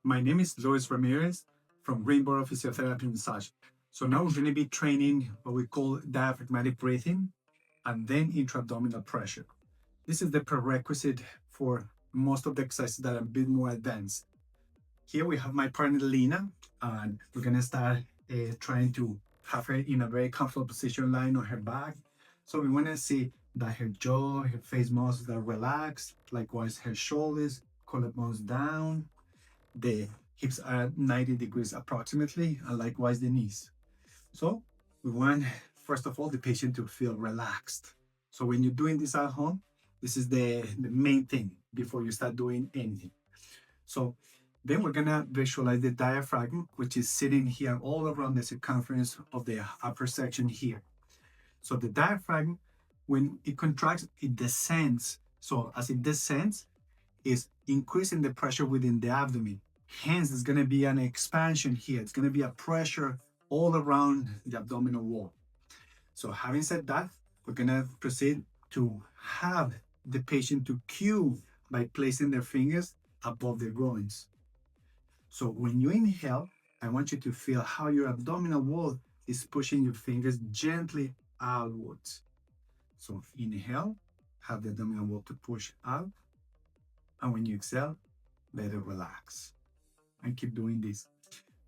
My name is Luis Ramirez from Greenboro Physiotherapy Massage. So now we're going to be training what we call diaphragmatic breathing and then intra-abdominal pressure. This is the prerequisite for most of the exercises that are a bit more advanced. Here we have my partner Lena, and we're going to start trying to have her in a very comfortable position lying on her back. So we want to see that her jaw, her face muscles are relaxed, likewise her shoulders, collarbones down, the hips are 90 degrees approximately, and likewise the knees. So we want, first of all, the patient to feel relaxed. So when you're doing this at home, this is the main thing before you start doing anything. So then we're gonna visualize the diaphragm, which is sitting here all around the circumference of the upper section here. So the diaphragm, when it contracts, it descends. So as it descends, is increasing the pressure within the abdomen. Hence, there's going to be an expansion here. It's going to be a pressure all around the abdominal wall. So having said that, we're going to proceed to have the patient to cue by placing their fingers above their groins. So when you inhale, I want you to feel how your abdominal wall is pushing your fingers gently outwards. So inhale, have the abdominal wall to push out. And when you exhale, let it relax. And keep doing this.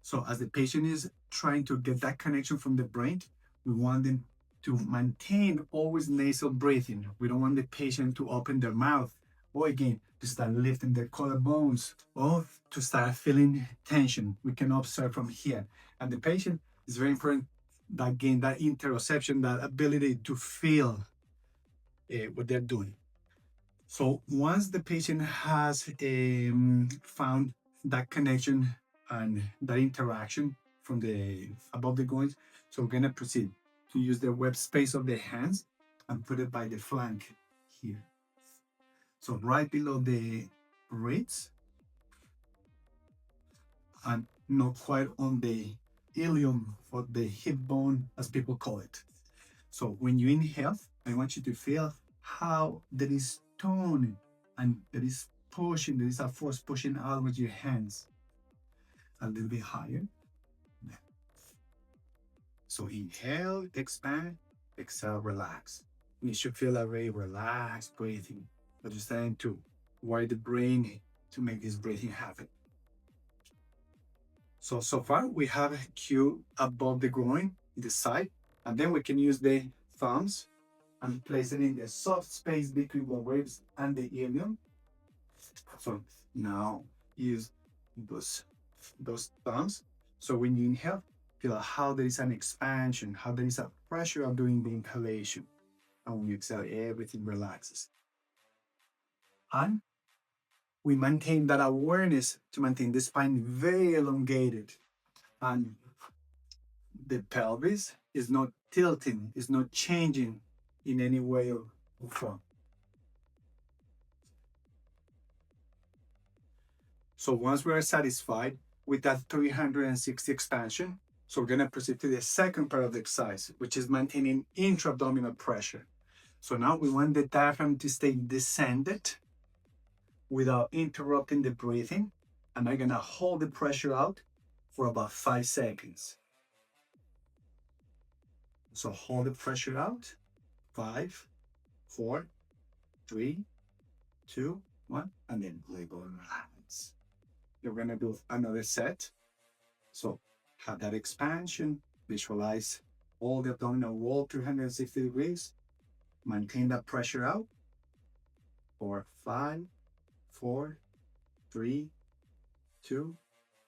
So as the patient is trying to get that connection from the brain, we want them to maintain always nasal breathing. We don't want the patient to open their mouth or again to start lifting their collarbones or to start feeling tension. We can observe from here. And the patient is very important that again, that interoception, that ability to feel what they're doing. So once the patient has found that connection and that interaction from the above the groins, so we're gonna proceed to use the web space of the hands and put it by the flank here. So right below the ribs and not quite on the ilium or the hip bone, as people call it. So when you inhale, I want you to feel how there is tone and there is pushing, there is a force pushing out with your hands. A little bit higher. So inhale, expand, exhale, relax. You should feel a very relaxed breathing, but you're starting to wire the brain to make this breathing happen. So far we have a cue above the groin, the side, and then we can use the thumbs and place it in the soft space between the ribs and the ilium. So now use those thumbs. So when you inhale, feel how there is an expansion, how there is a pressure of doing the inhalation. And when you exhale, everything relaxes. And we maintain that awareness to maintain the spine very elongated. And the pelvis is not tilting, is not changing in any way or form. So once we are satisfied with that 360 expansion, so we're gonna proceed to the second part of the exercise, which is maintaining intra-abdominal pressure. So now we want the diaphragm to stay descended without interrupting the breathing. And I'm gonna hold the pressure out for about 5 seconds. So hold the pressure out, 5, 4, 3, 2, 1, and then let go and relax. You're gonna do another set. So have that expansion, visualize all the abdominal wall 360 degrees, maintain that pressure out for 5, 4, 3, 2,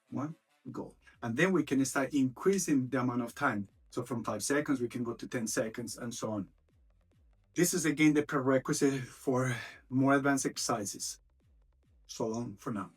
1, go. And then we can start increasing the amount of time. So from 5 seconds, we can go to 10 seconds and so on. This is again the prerequisite for more advanced exercises. So long for now.